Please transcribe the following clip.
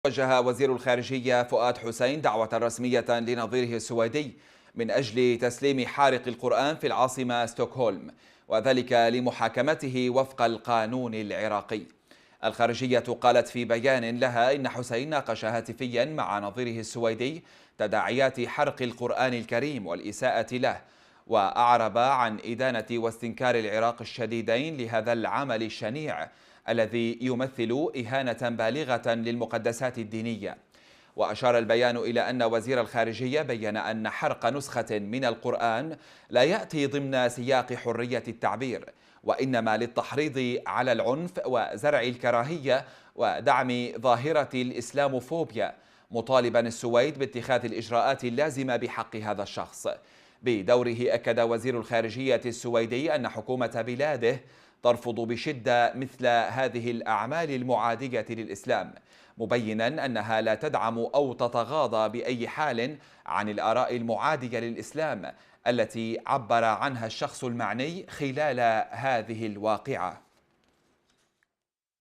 وجه وزير الخارجية فؤاد حسين دعوة رسمية لنظيره السويدي من أجل تسليم حارق القرآن في العاصمة ستوكهولم، وذلك لمحاكمته وفق القانون العراقي. الخارجية قالت في بيان لها إن حسين ناقش هاتفيا مع نظيره السويدي تداعيات حرق القرآن الكريم والإساءة له، وأعرب عن إدانة واستنكار العراق الشديدين لهذا العمل الشنيع الذي يمثل إهانة بالغة للمقدسات الدينية. وأشار البيان إلى أن وزير الخارجية بيّن أن حرق نسخة من القرآن لا يأتي ضمن سياق حرية التعبير، وإنما للتحريض على العنف وزرع الكراهية ودعم ظاهرة الإسلاموفوبيا، مطالبا السويد باتخاذ الإجراءات اللازمة بحق هذا الشخص. بدوره أكد وزير الخارجية السويدي أن حكومة بلاده ترفض بشدة مثل هذه الأعمال المعادية للإسلام، مبينا أنها لا تدعم أو تتغاضى بأي حال عن الآراء المعادية للإسلام التي عبر عنها الشخص المعني خلال هذه الواقعة.